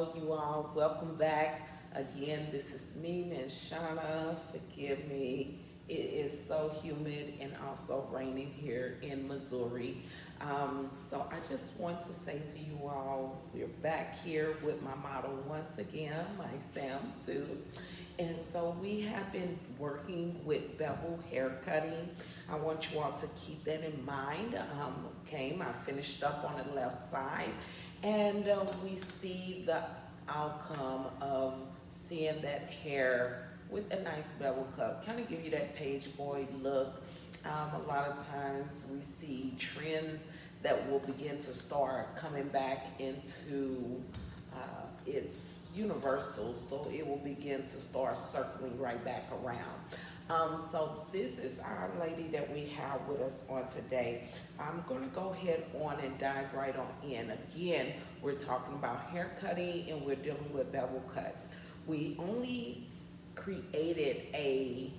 Hello, you all. Welcome back. Again, this is me, Miss Shauna. Forgive me. It is so humid and also raining here in Missouri. So I just want to say to you all, we're back here with my model once again, my Sam too. And so we have been working with bevel hair cutting. I want you all to keep that in mind. I finished up on the left side, and we see the outcome of seeing that hair with a nice bevel cut. Kind of give you that page boy look. A lot of times we see trends that will begin to start coming back into it's universal, so it will begin to start circling right back around. So this is our lady that we have with us on today. I'm going to go ahead on and dive right on in. Again, we're talking about hair cutting and we're dealing with bevel cuts. We only created a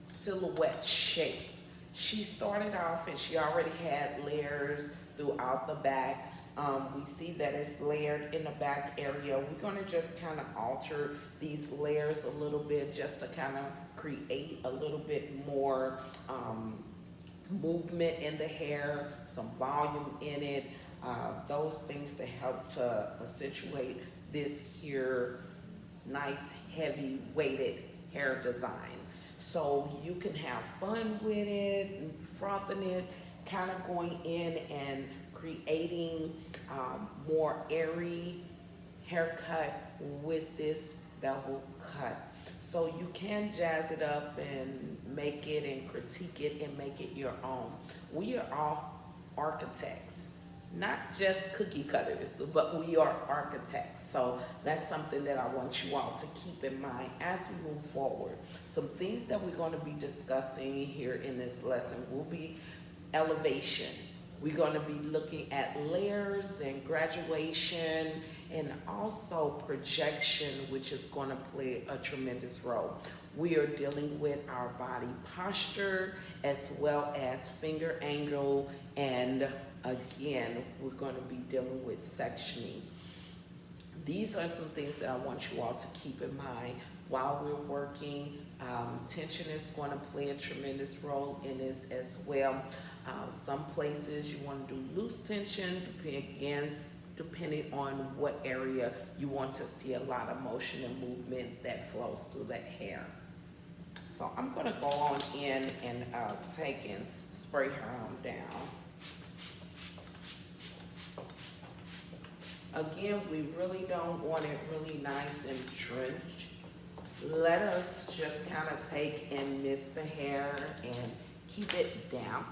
silhouette shape. She started off and she already had layers throughout the back. We see that it's layered in the back area. We're going to just kind of alter these layers a little bit just to kind of create a little bit more movement in the hair, some volume in it, those things to help to accentuate this here nice heavy weighted hair design. So you can have fun with it, frothing it, kind of going in and creating more airy haircut with this bevel cut. So you can jazz it up and make it and critique it and make it your own. We are all architects, not just cookie cutters, but we are architects. So that's something that I want you all to keep in mind as we move forward. Some things that we're going to be discussing here in this lesson will be elevation. We're going to be looking at layers and graduation and also projection, which is going to play a tremendous role. We are dealing with our body posture as well as finger angle, and again, we're going to be dealing with sectioning. These are some things that I want you all to keep in mind while we're working. Tension is going to play a tremendous role in this as well. Some places you want to do loose tension, depending on what area you want to see a lot of motion and movement that flows through that hair. So I'm going to go on in and take and spray her on down. Again, we really don't want it really nice and drenched. Let us just kind of take and mist the hair and keep it damp,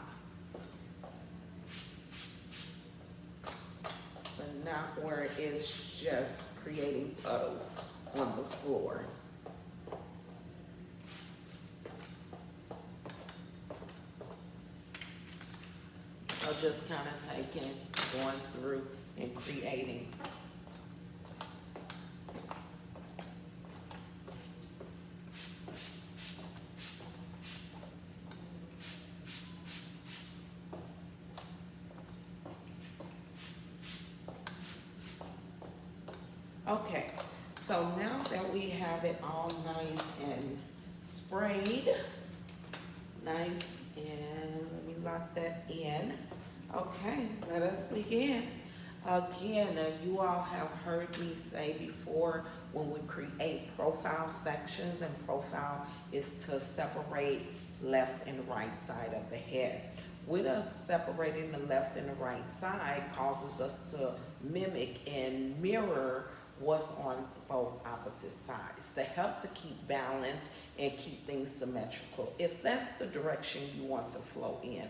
but not where it's just creating puddles on the floor. So just kind of taking, going through and creating. Okay, so now that we have it all nice and sprayed, nice, and let me lock that in. Okay, let us begin. Again, you all have heard me say before, when we create profile sections, and profile is to separate left and right side of the head. With us separating the left and the right side causes us to mimic and mirror what's on both opposite sides to help to keep balance and keep things symmetrical. If that's the direction you want to flow in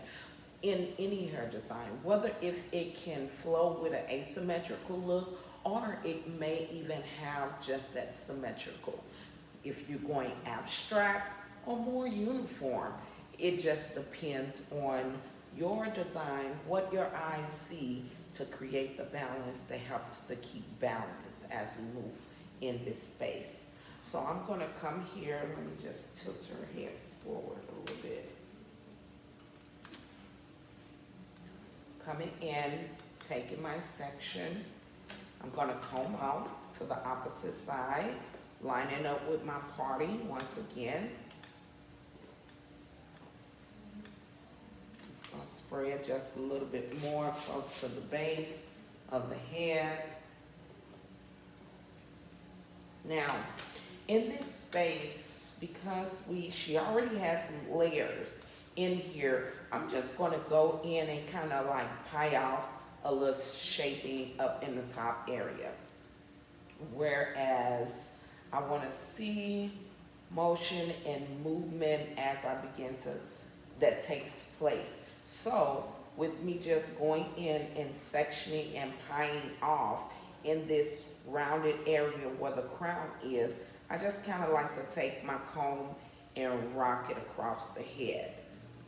any hair design, whether if it can flow with an asymmetrical look or it may even have just that symmetrical. If you're going abstract or more uniform, it just depends on your design, what your eyes see to create the balance that helps to keep balance as we move in this space. So I'm going to come here, let me just tilt her head forward a little bit. Coming in, taking my section, I'm going to comb out to the opposite side, lining up with my party once again. I'll spray it just a little bit more close to the base of the head. Now, in this space, because she already has some layers in here, I'm just going to go in and kind of like pie off a little shaping up in the top area. Whereas I want to see motion and movement as I begin to, that takes place. So with me just going in and sectioning and pieing off in this rounded area where the crown is, I just kind of like to take my comb and rock it across the head.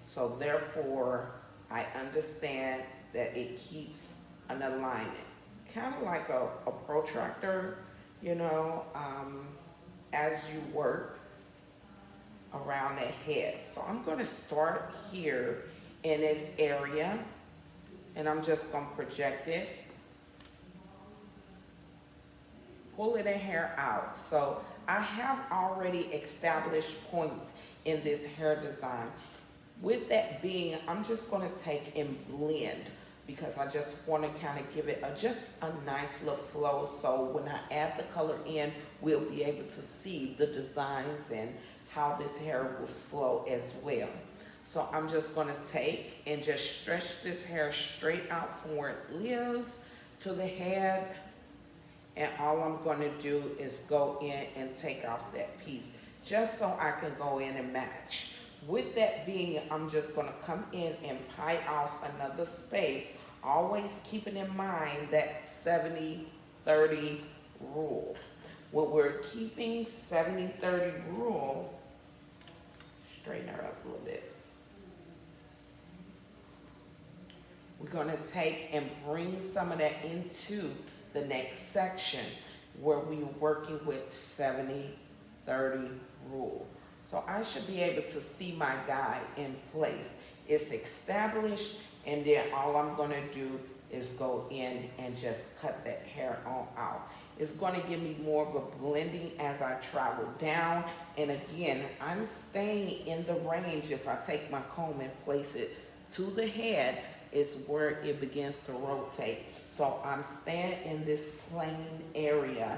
So therefore, I understand that it keeps an alignment. Kind of like a protractor, you know, as you work around the head. So I'm going to start here in this area, and I'm just going to project it, pulling the hair out. So I have already established points in this hair design. With that being, I'm just going to take and blend, because I just want to kind of give it just a nice little flow, so when I add the color in, we'll be able to see the designs and how this hair will flow as well. So I'm just going to take and just stretch this hair straight out from where it lives to the head, and all I'm going to do is go in and take off that piece just so I can go in and match. With that being, I'm just going to come in and pie off another space, always keeping in mind that 70-30 rule. When we're keeping 70-30 rule, straighten her up a little bit. We're going to take and bring some of that into the next section where we're working with 70-30 rule. So I should be able to see my guide in place. It's established, and then all I'm going to do is go in and just cut that hair on out. It's going to give me more of a blending as I travel down. And again, I'm staying in the range. If I take my comb and place it to the head, it's where it begins to rotate. So I'm staying in this plain area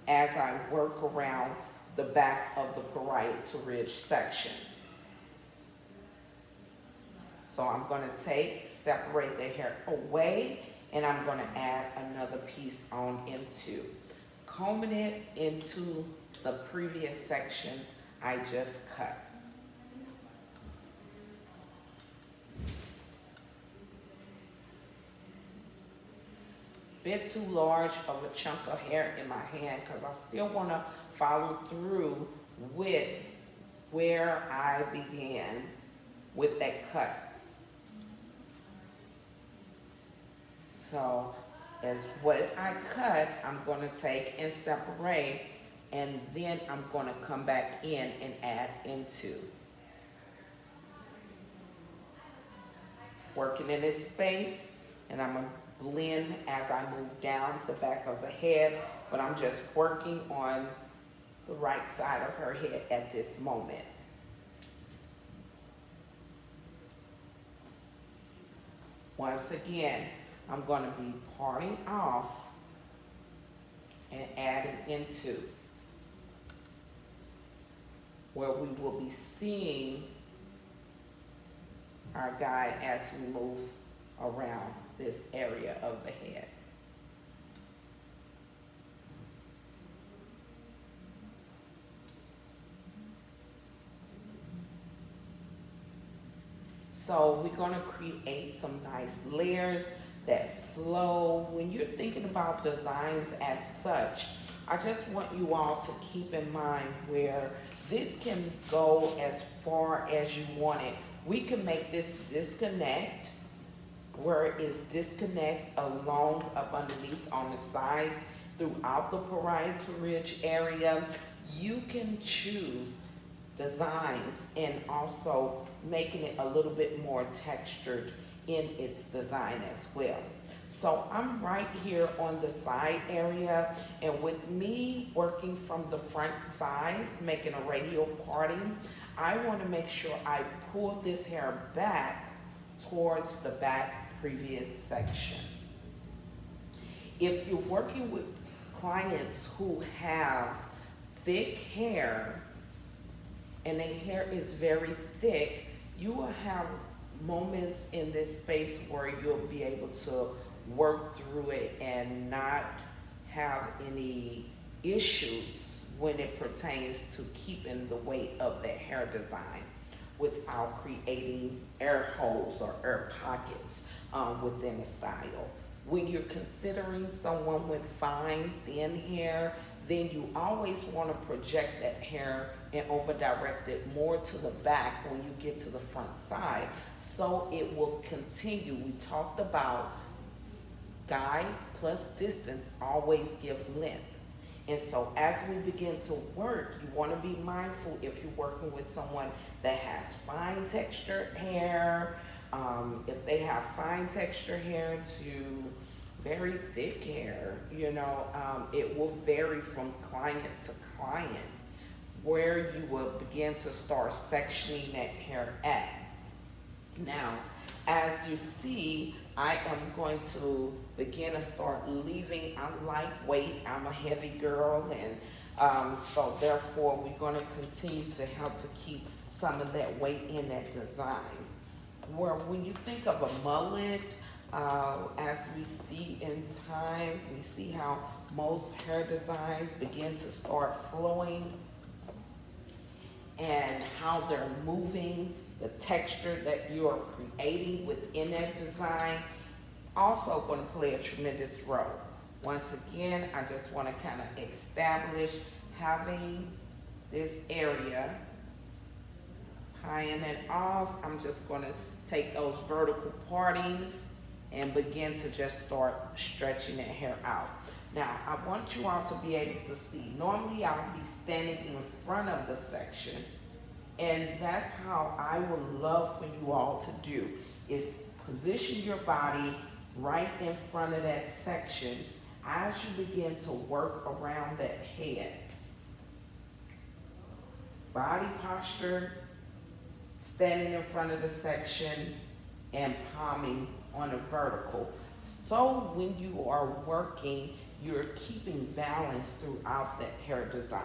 as I work around the back of the parietal ridge section. So I'm going to separate the hair away, and I'm going to add another piece on into, combing it into the previous section I just cut. Bit too large of a chunk of hair in my hand, because I still want to follow through with where I began with that cut. So as what I cut, I'm going to take and separate, and then I'm going to come back in and add into. Working in this space, and I'm going to blend as I move down the back of the head, but I'm just working on the right side of her head at this moment. Once again, I'm going to be parting off and adding into, where we will be seeing our guide as we move around this area of the head. So we're going to create some nice layers that flow. When you're thinking about designs as such, I just want you all to keep in mind where this can go as far as you want it. We can make this disconnect, where it is disconnect along up underneath on the sides throughout the parietal ridge area. You can choose designs and also making it a little bit more textured in its design as well. So I'm right here on the side area, and with me working from the front side, making a radial parting, I want to make sure I pull this hair back towards the back previous section. If you're working with clients who have thick hair and their hair is very thick, you will have moments in this space where you'll be able to work through it and not have any issues when it pertains to keeping the weight of that hair design without creating air holes or air pockets within the style. When you're considering someone with fine, thin hair, then you always want to project that hair and over direct it more to the back when you get to the front side, so it will continue. We talked about guide plus distance always give length. And so as we begin to work, you want to be mindful if you're working with someone that has fine textured hair, if they have fine textured hair to very thick hair, it will vary from client to client where you will begin to start sectioning that hair at. Now, as you see, I am going to begin to start leaving. I'm lightweight, I'm a heavy girl, and so therefore we're going to continue to help to keep some of that weight in that design. Where when you think of a mullet, as we see in time, we see how most hair designs begin to start flowing and how they're moving, the texture that you are creating within that design also going to play a tremendous role. Once again, I just want to kind of establish having this area, tying it off. I'm just going to take those vertical partings and begin to just start stretching that hair out. Now, I want you all to be able to see. Normally, I'll be standing in front of the section, and that's how I would love for you all to do, is position your body right in front of that section as you begin to work around that head. Body posture, standing in front of the section, and palming on a vertical. So when you are working, you're keeping balance throughout that hair design.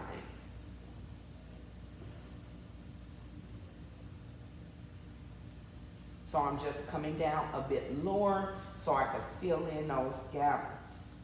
So I'm just coming down a bit lower so I can fill in those gaps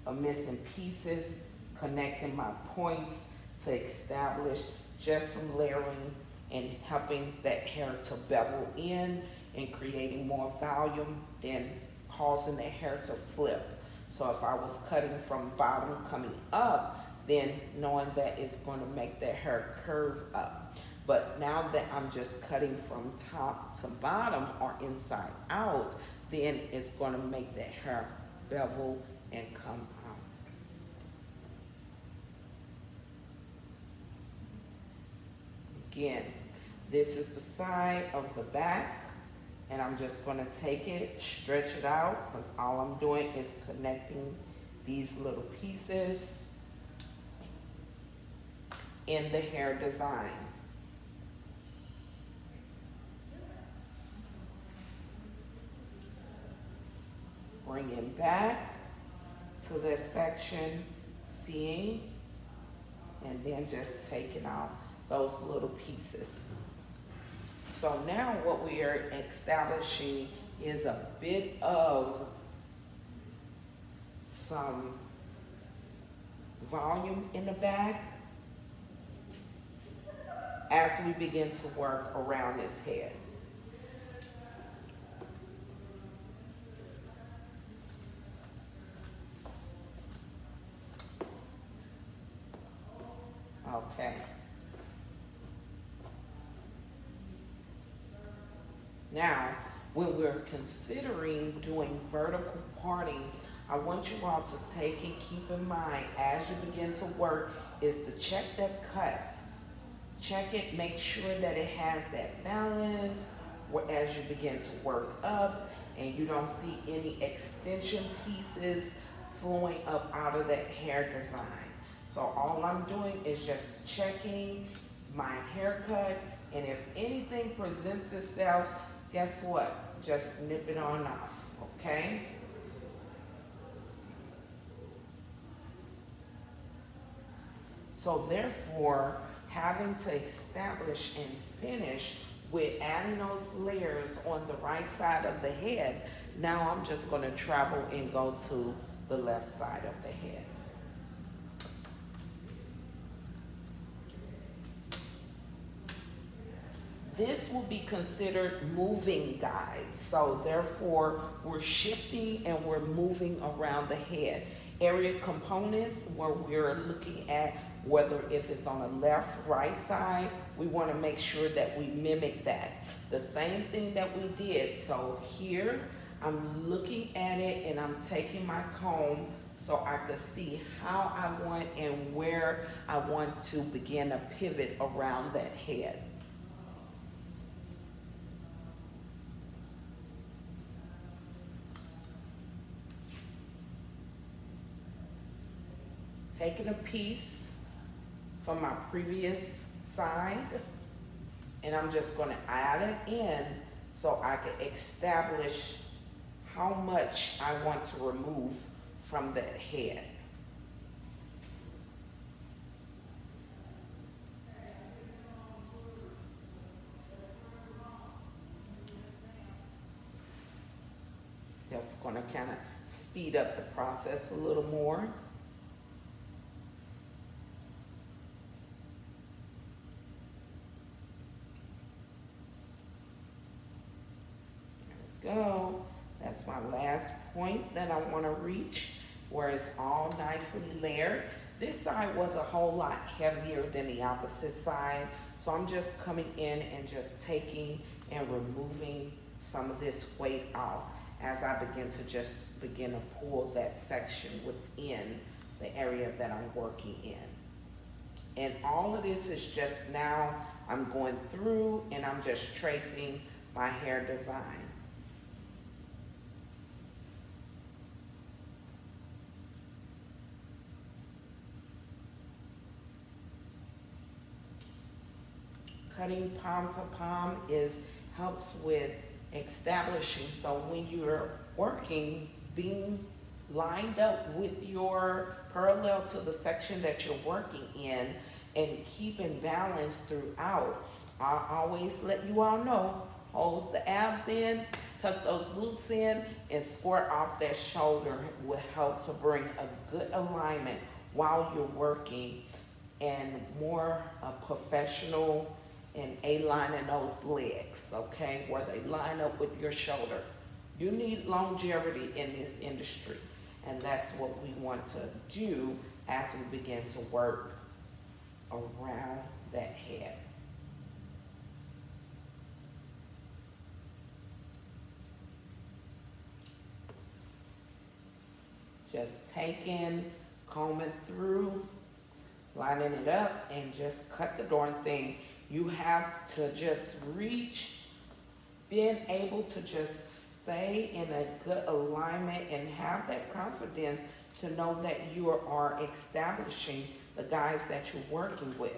of missing pieces, connecting my points to establish just some layering and helping that hair to bevel in and creating more volume than causing the hair to flip. So if I was cutting from bottom coming up, then knowing that it's going to make the hair curve up. But now that I'm just cutting from top to bottom or inside out, then it's going to make the hair bevel and come out. Again, this is the side of the back, and I'm just going to take it, stretch it out, because all I'm doing is connecting these little pieces in the hair design. Bringing back to that section, seeing, and then just taking out those little pieces. So now what we are establishing is a bit of some volume in the back as we begin to work around this head. Okay. Now, when we're considering doing vertical partings, I want you all to take and keep in mind as you begin to work is to check that cut. Check it, make sure that it has that balance as you begin to work up, and you don't see any extension pieces flowing up out of that hair design. So all I'm doing is just checking my haircut, and if anything presents itself, guess what? Just nip it on off, okay? So therefore, having to establish and finish with adding those layers on the right side of the head, now I'm just going to travel and go to the left side of the head. This will be considered moving guides. So therefore, we're shifting and we're moving around the head. Area components where we're looking at whether if it's on the left, right side, we want to make sure that we mimic that. The same thing that we did. So here, I'm looking at it and I'm taking my comb so I could see how I want and where I want to begin to pivot around that head. Taking a piece from my previous side, and I'm just going to add it in so I can establish how much I want to remove from that head. Just going to kind of speed up the process a little more. Go. That's my last point that I want to reach, where it's all nicely layered. This side was a whole lot heavier than the opposite side, so I'm just coming in and just taking and removing some of this weight off as I begin to pull that section within the area that I'm working in. And all of this is just now I'm going through and I'm just tracing my hair design. Cutting palm for palm helps with establishing. So when you're working, being lined up with your parallel to the section that you're working in and keeping balance throughout. I always let you all know, hold the abs in, tuck those glutes in, and square off that shoulder will help to bring a good alignment while you're working, and more of professional and A-line in those legs, okay, where they line up with your shoulder. You need longevity in this industry, and that's what we want to do as we begin to work around that head. Just taking, combing through, lining it up, and just cut the darn thing. You have to just reach, being able to just stay in a good alignment and have that confidence to know that you are establishing the guys that you're working with.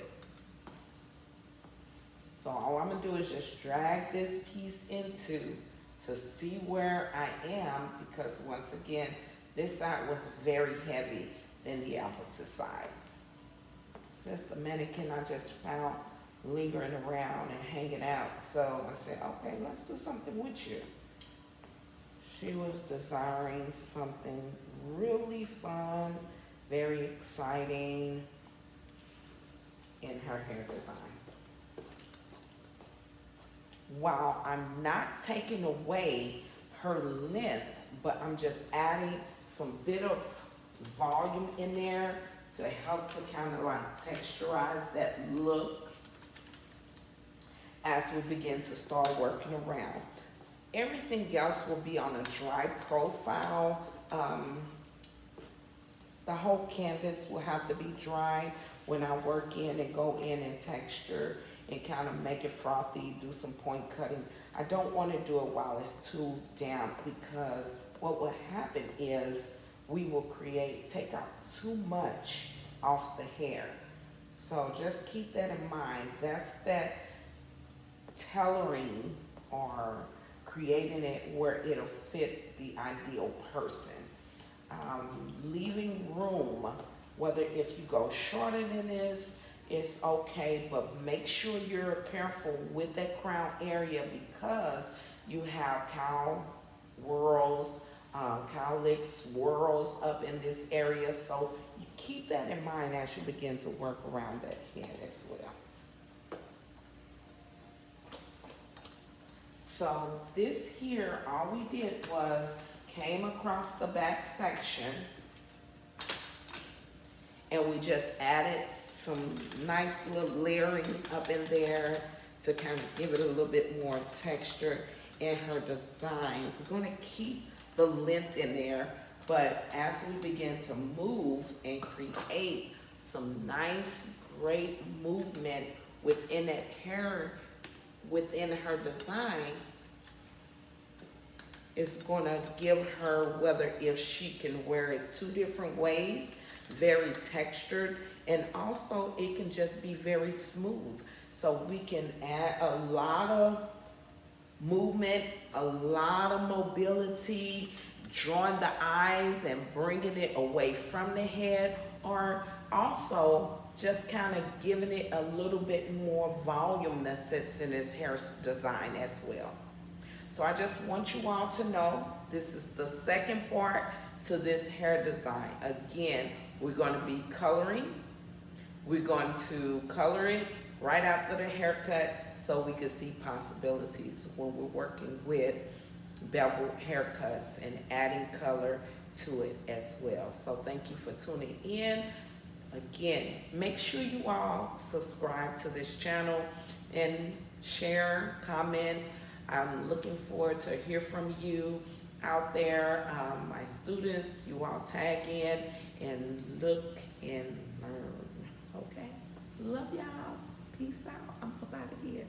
So all I'm gonna do is just drag this piece into to see where I am, because once again, this side was very heavy than the opposite side. Just the mannequin I just found lingering around and hanging out. So I said, okay, let's do something with you. She was desiring something really fun, very exciting in her hair design. While I'm not taking away her length, but I'm just adding some bit of volume in there to help to kind of like texturize that look as we begin to start working around. Everything else will be on a dry profile. The whole canvas will have to be dry when I work in and go in and texture and kind of make it frothy, do some point cutting. I don't want to do it while it's too damp, because what will happen is we will take out too much off the hair. So just keep that in mind. That's that tailoring, or creating it where it'll fit the ideal person. Leaving room, whether if you go shorter than this, it's okay, but make sure you're careful with that crown area, because you have cowlick swirls up in this area. So you keep that in mind as you begin to work around that head as well. So this here, all we did was came across the back section, and we just added some nice little layering up in there to kind of give it a little bit more texture in her design. We're going to keep the length in there, but as we begin to move and create some nice, great movement within that hair, within her design, it's going to give her, whether if she can wear it two different ways, very textured, and also it can just be very smooth. So we can add a lot of movement, a lot of mobility, drawing the eyes and bringing it away from the head, or also just kind of giving it a little bit more volume that sits in this hair design as well. So I just want you all to know this is the second part to this hair design. Again, we're going to be coloring. We're going to color it right after the haircut, so we can see possibilities when we're working with bevel haircuts and adding color to it as well. So thank you for tuning in. Again, make sure you all subscribe to this channel and share, comment. I'm looking forward to hear from you out there. My students, you all tag in and look and learn. Okay? Love y'all. Peace out. I'm up out of here.